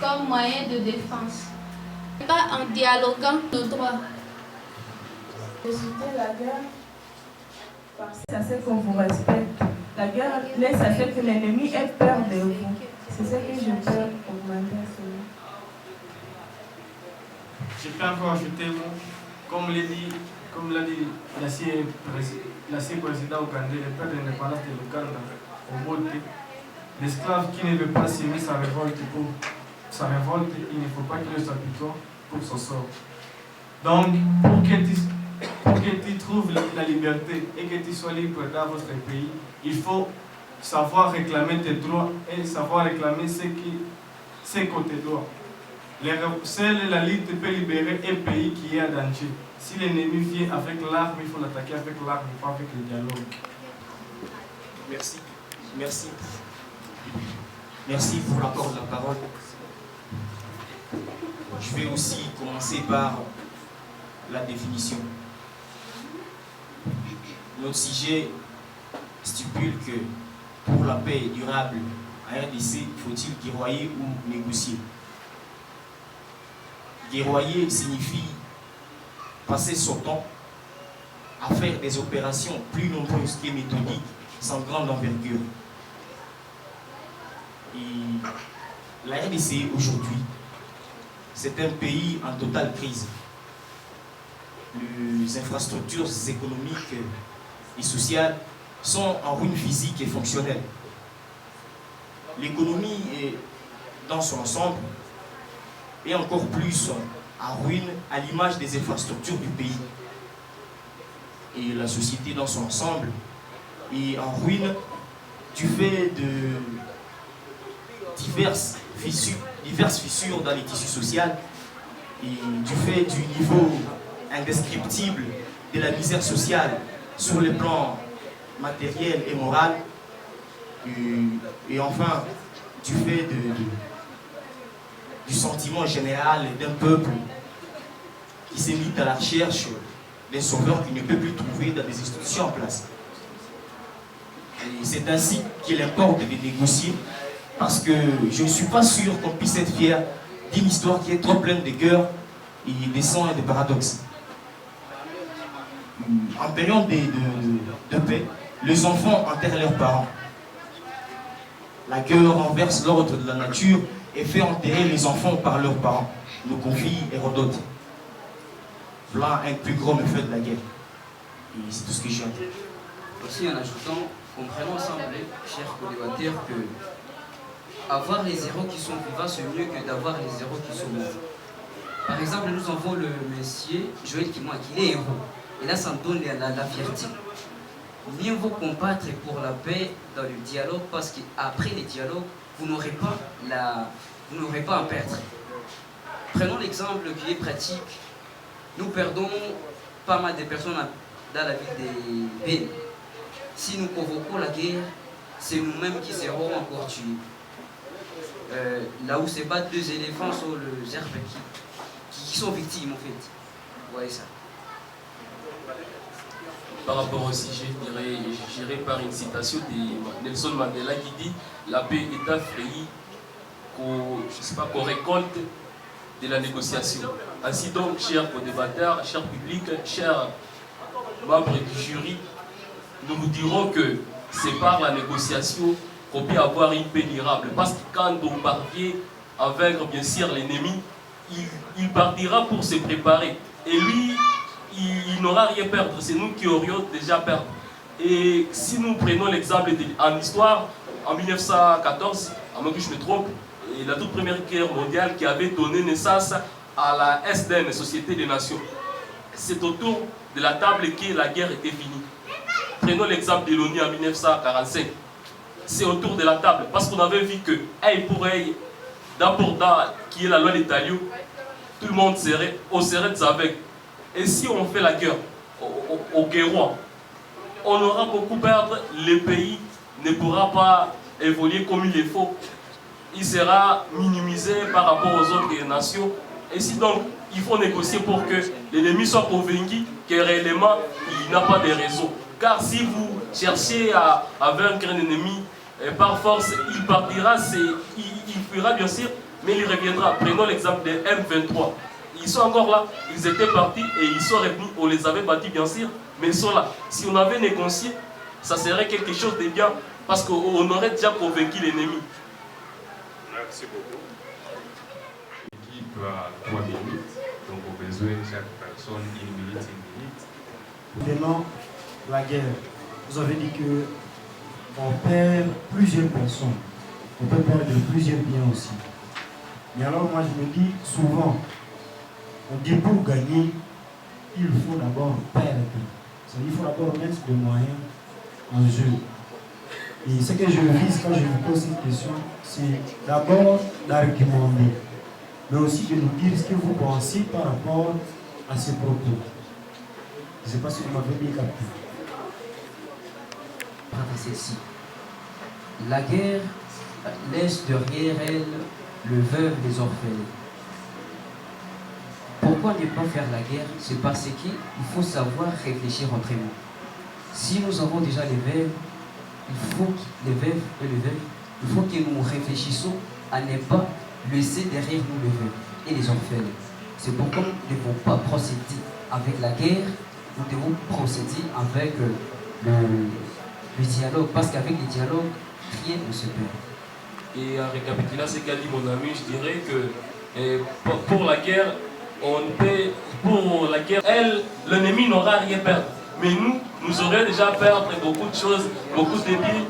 comme moyen de défense, pas en dialoguant nos droits. Éviter la guerre parce que c'est ce qu'on vous respecte. La guerre laisse à ce que l'ennemi ait peur de vous. C'est ce que je peux augmenter à cela. Je peux encore ajouter, comme l'a dit l'ancien président ougandais, le père de l'indépendance de l'Ouganda, au mot l'esclave qui ne veut pas s'aimer sa révolte, il ne faut pas qu'il s'apitoie pour son sort. Donc, pour que tu trouves la liberté et que tu sois libre dans votre pays, il faut savoir réclamer tes droits et savoir réclamer ce qu'on te doit. Seule la lutte peut libérer un pays qui est en danger. Si l'ennemi vient avec l'arme, il faut l'attaquer avec l'arme, pas avec le dialogue. Merci. Merci. Merci pour l'accord de la parole. Je vais aussi commencer par la définition. Notre sujet stipule que pour la paix durable à RDC, faut-il guerroyer ou négocier? Guerroyer signifie passer son temps à faire des opérations plus nombreuses et méthodiques sans grande envergure. Et la RDC aujourd'hui, c'est un pays en totale crise. Les infrastructures économiques et sociales sont en ruine physique et fonctionnelle. L'économie est dans son ensemble et encore plus en ruine à l'image des infrastructures du pays. Et la société dans son ensemble est en ruine du fait de diverses fissures dans les tissus sociaux et du fait du niveau indescriptible de la misère sociale sur le plan matériel et moral et enfin du fait du sentiment général d'un peuple qui s'est mis à la recherche d'un sauveur qui ne peut plus trouver dans des institutions en place. Et c'est ainsi qu'il importe de négocier parce que je ne suis pas sûr qu'on puisse être fier d'une histoire qui est trop pleine de guerres et de sang et de paradoxes. En période de paix, les enfants enterrent leurs parents. La guerre renverse l'ordre de la nature et fait enterrer les enfants par leurs parents, nous confie Hérodote. Voilà un plus grand méfait de la guerre. Et c'est tout ce que j'ai à dire. Aussi en ajoutant, comprenons ensemble, chers collégateurs, que avoir les héros qui sont vivants, c'est mieux que d'avoir les héros qui sont morts. Par exemple, nous avons le monsieur Joël Kimwa, qui est héros. Et là, ça me donne la fierté. Mieux vaut combattre pour la paix dans le dialogue, parce qu'après les dialogues, vous n'aurez pas à perdre. Prenons l'exemple qui est pratique. Nous perdons pas mal de personnes dans la ville des Bénin. Si nous provoquons la guerre, c'est nous-mêmes qui serons encore tués. Là où se battent deux éléphants sur les herbes qui sont victimes en fait. Vous voyez ça. Par rapport au sujet, j'irai par une citation de Nelson Mandela qui dit « La paix est un fruit qu'on récolte de la négociation ». Ainsi donc, chers co-débatteurs, chers publics, chers membres du jury, nous vous dirons que c'est par la négociation qu'on peut avoir une paix durable. Parce que quand on parvient à vaincre bien sûr l'ennemi, il partira pour se préparer. Et lui, il n'aura rien à perdre, c'est nous qui aurions déjà perdu. Et si nous prenons l'exemple en histoire, en 1914, à moins que je me trompe, la toute première guerre mondiale qui avait donné naissance à la SDN, Société des Nations. C'est autour de la table que la guerre était finie. Prenons l'exemple de l'ONU en 1945. C'est autour de la table, parce qu'on avait vu que, œil pour œil, dent pour dent, qui est la loi des Talions, tout le monde serait des aveugles. Et si on fait la guerre aux Guerrois, on aura beaucoup perdre, le pays ne pourra pas évoluer comme il le faut. Il sera minimisé par rapport aux autres nations. Et si donc il faut négocier pour que l'ennemi soit convaincu que réellement il n'a pas de raison. Car si vous cherchez à vaincre un ennemi Et par force, il partira, il fuira bien sûr, mais il reviendra. Prenons l'exemple des M23. Ils sont encore là, ils étaient partis et ils sont revenus. On les avait battus bien sûr, mais ils sont là. Si on avait négocié, ça serait quelque chose de bien parce qu'on aurait déjà convaincu l'ennemi. Merci beaucoup. L'équipe a 3 minutes, donc au besoin, chaque personne, 1 minute, 1 minute. Maintenant, la guerre. Vous avez dit que on perd plusieurs personnes. On peut perdre plusieurs biens aussi. Mais alors moi je me dis souvent, on dit pour gagner, il faut d'abord perdre. Il faut d'abord mettre des moyens en jeu. Et ce que je vise quand je vous pose cette question, c'est d'abord d'argumenter, mais aussi de nous dire ce que vous pensez par rapport à ces propos. Je ne sais pas si vous m'avez bien capté. Celle-ci. La guerre laisse derrière elle le veuve, les orphelins. Pourquoi ne pas faire la guerre? C'est parce qu'il faut savoir réfléchir entre nous. Si nous avons déjà les veuves, il faut que nous réfléchissions à ne pas laisser derrière nous les veuves et les orphelins. C'est pourquoi nous ne devons pas procéder avec la guerre, nous devons procéder avec le dialogue, parce qu'avec le dialogue, rien ne se perd. Et en récapitulant ce qu'a dit mon ami, je dirais que pour la guerre, l'ennemi n'aura rien à perdre. Mais nous aurions déjà à perdre beaucoup de choses, beaucoup de biens,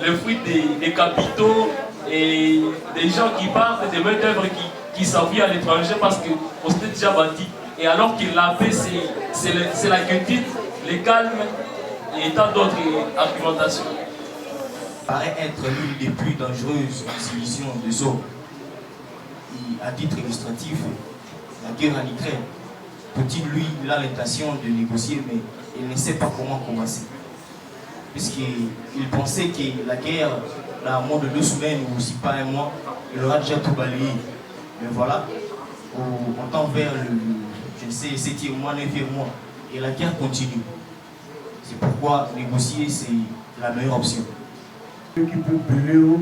le fruit des capitaux et des gens qui partent, des main-d'œuvre qui s'enfuient à l'étranger parce qu'on s'était déjà bâti. Et alors que la paix, c'est la quiétude, le calme et tant d'autres argumentations. Paraît être l'une des plus dangereuses exhibitions des hommes. Et à titre illustratif, la guerre en Ukraine. Poutine, lui, il a l'intention de négocier, mais il ne sait pas comment commencer. Puisqu'il pensait que la guerre, dans moins de 2 semaines ou aussi pas un mois, il aura déjà tout balayé. Mais voilà, on tend vers le, je ne sais, 7e mois, 9e mois. Et la guerre continue. C'est pourquoi négocier, c'est la meilleure option. Qui peut brûler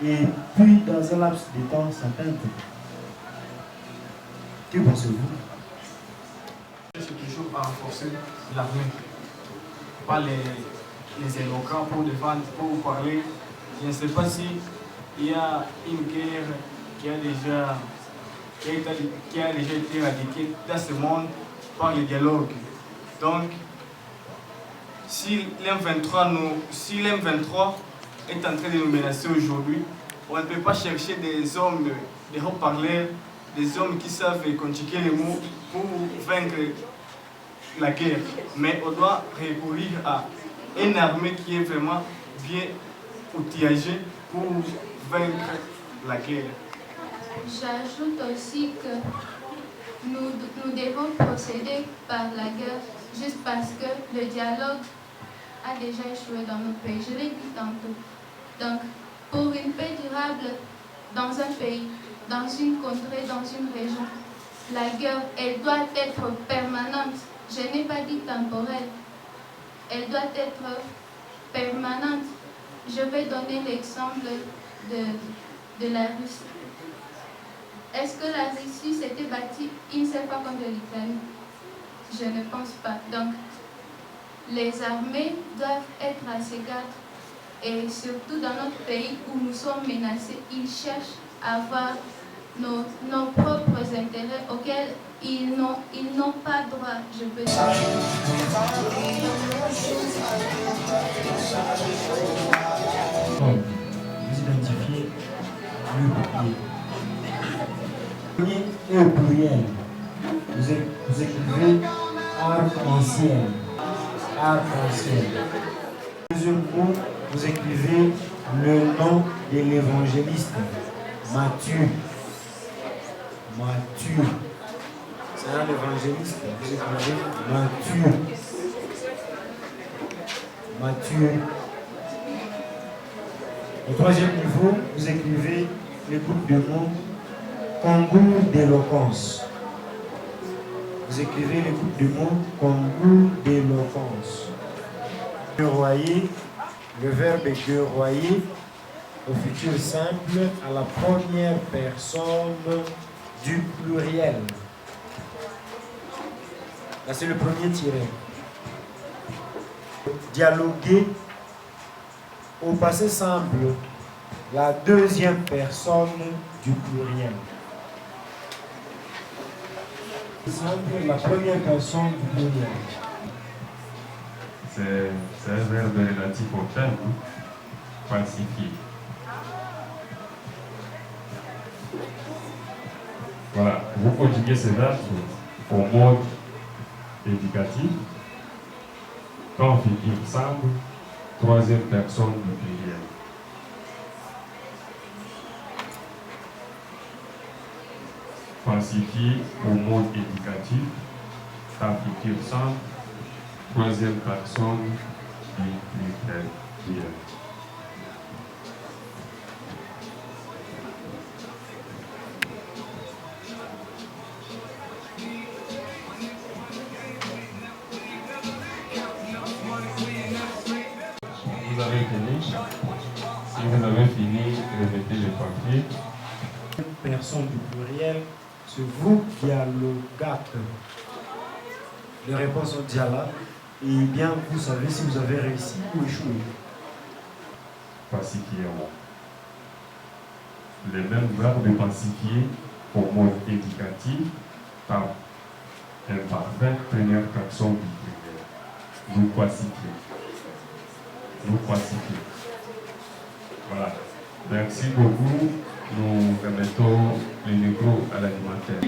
et puis dans un laps de temps s'atteindre. Que pensez-vous? C'est toujours à renforcer l'armée, pas les éloquents pour défendre, pour parler. Je ne sais pas s'il y a une guerre qui a déjà été éradiquée dans ce monde par le dialogue. Donc, si l'M23 est en train de nous menacer aujourd'hui, on ne peut pas chercher des hommes, des haut-parleurs, des hommes qui savent conjuguer les mots pour vaincre la guerre. Mais on doit recourir à une armée qui est vraiment bien outillagée pour vaincre la guerre. J'ajoute aussi que nous devons procéder par la guerre juste parce que le dialogue a déjà échoué dans notre pays. Je l'ai dit tantôt. Donc, pour une paix durable dans un pays, dans une contrée, dans une région, la guerre, elle doit être permanente. Je n'ai pas dit temporelle. Elle doit être permanente. Je vais donner l'exemple de la Russie. Est-ce que la Russie s'était bâtie une seule fois contre l'Ukraine? Je ne pense pas. Donc, les armées doivent être à ses gardes. Et surtout dans notre pays où nous sommes menacés, ils cherchent à avoir nos propres intérêts auxquels ils n'ont pas droit, je peux dire. Vous identifiez le papier. Et au pluriel, vous écrivez arc-en-ciel. Arc-en-ciel. Deuxième mot, vous écrivez le nom de l'évangéliste, Matthieu. Matthieu. C'est un évangéliste. Vous écrivez Matthieu. Matthieu. Au troisième niveau, vous écrivez les groupes de mots concours d'éloquence. Vous écrivez les groupes de mots concours d'éloquence. Guerroyer, le verbe guerroyer au futur simple à la première personne du pluriel. Là, c'est le premier tiré. Dialoguer au passé simple, la deuxième personne du pluriel. Simple, la première personne du pluriel. C'est un verbe relatif au terme, falsifié. Voilà, vous conjuguez ces verbes au mode éducatif. Quand figure simple, troisième personne du pluriel. Falsifié au mode éducatif. Quand figure simple, troisième personne du pluriel. Vous avez fini. Si vous avez fini, remettez le papier. Personne du pluriel, c'est vous dialogate. Les réponses sont déjà là. Et bien, vous savez si vous avez réussi ou échoué. Pacifièrement. Les mêmes verbes de pacifier au mode éducatif par imparfait, première personne du pluriel. Vous pacifiez. Vous pacifiez. Voilà. Merci beaucoup. Nous remettons le micro à l'animateur.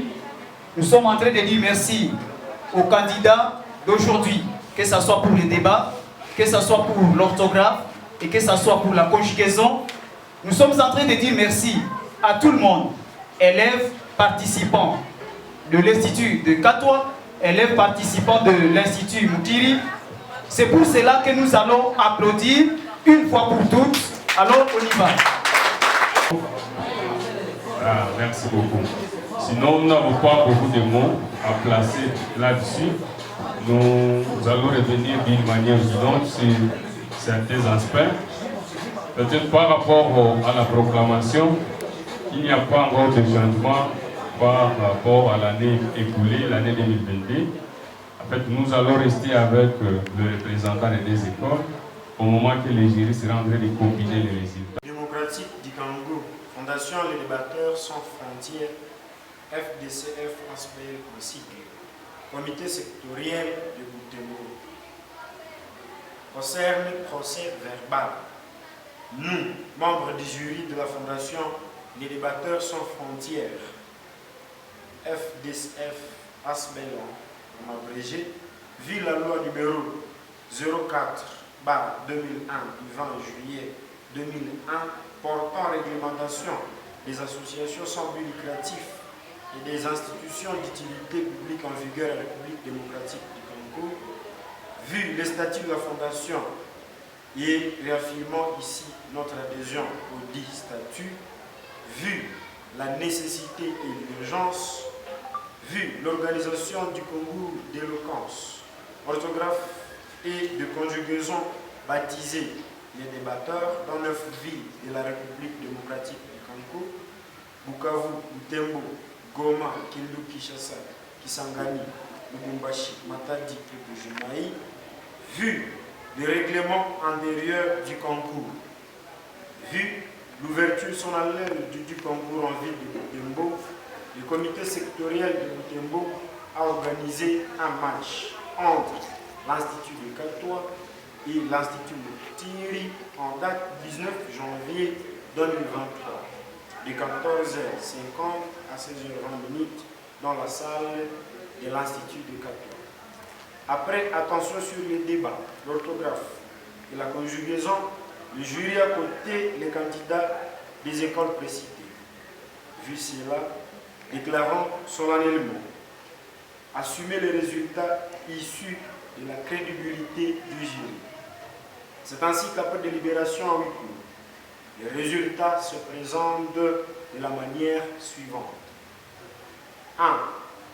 Nous sommes en train de dire merci aux candidats d'aujourd'hui, que ce soit pour les débats, que ce soit pour l'orthographe et que ce soit pour la conjugaison. Nous sommes en train de dire merci à tout le monde, élèves, participants de l'Institut de Katoa, élèves participants de l'Institut Moutiri. C'est pour cela que nous allons applaudir une fois pour toutes. Alors, on y va. Ah, merci beaucoup. Sinon, nous n'avons pas beaucoup de mots à placer là-dessus. Nous allons revenir d'une manière évidente sur certains aspects. Peut-être par rapport à la proclamation, il n'y a pas encore de changement par rapport à l'année écoulée, l'année 2022. En fait, nous allons rester avec le représentant des écoles au moment que les jurys seront en train de combiner les résultats. Démocratique du Congo, Fondation Les Débatteurs Sans Frontières, FDCF ASBEL en sigle, Comité sectoriel de Butembo. Concerne procès verbal. Nous, membres du jury de la Fondation Les Débatteurs Sans Frontières, FDCF ASBEL en abrégé, vu la loi numéro 04/2001 du 20 juillet 2001 portant réglementation des associations sans but lucratif et des institutions d'utilité publique en vigueur à la République démocratique du Congo, vu les statuts de la Fondation et réaffirmant ici notre adhésion aux 10 statuts, vu la nécessité et l'urgence, vu l'organisation du concours d'éloquence, orthographe et de conjugaison baptisé les débatteurs dans 9 villes de la République démocratique du Congo, Bukavu, Butembo, Goma, Kindu, Kinshasa, Kisangani, Lubumbashi, Matadi et Bujumaï, vu le règlement antérieur du concours, vu l'ouverture solennelle du concours en ville de Butembo, le comité sectoriel de Butembo a organisé un match entre l'Institut de Katoa et l'Institut Moutiri en date 19 janvier 2023, de 14h50 à 16h20 dans la salle de l'Institut de Katoa. Après attention sur les débats, l'orthographe et la conjugaison, le jury a coté les candidats des écoles précitées. Vu cela, déclarant solennellement assumer les résultats issus de la crédibilité du jury. C'est ainsi qu'après délibération en huis clos, les résultats se présentent de la manière suivante. 1.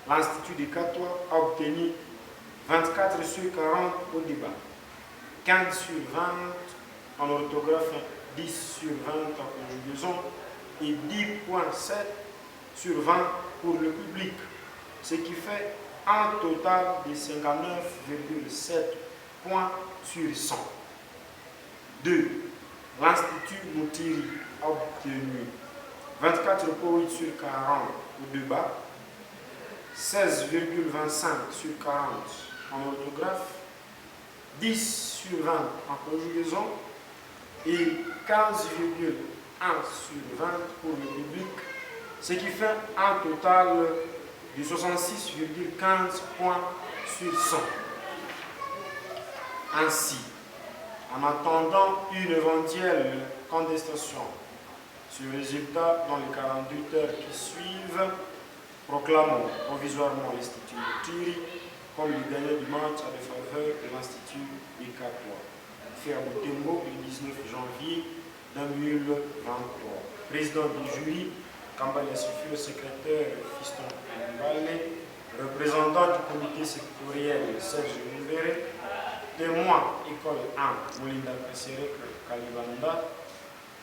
L'Institut de Katoa a obtenu 24 sur 40 au débat, 15 sur 20 en orthographe 10 sur 20 en conjugaison et 10,7 sur 20 pour le public, ce qui fait un total de 59,7 points sur 100. 2. L'Institut Moutiri a obtenu 24,8 sur 40 au débat, 16,25 sur 40 en orthographe, 10 sur 20 en conjugaison et 15,1 sur 20 pour le public, ce qui fait un total de 66,15 points sur 100. Ainsi, en attendant une éventuelle contestation sur le résultat dans les 48 heures qui suivent, proclamons provisoirement l'Institut Moutiri comme le gagnant du match à la faveur de l'Institut Ikatois, fait à Butembo le 19 janvier 2023. Président du jury, Kambale Sofio, secrétaire Fiston Mbale, représentant du comité sectoriel Serge Mouveré, témoin école 1 Moulinda Pesserek Kalibanda,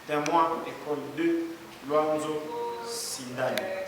témoin école 2 Luanzo Sindani.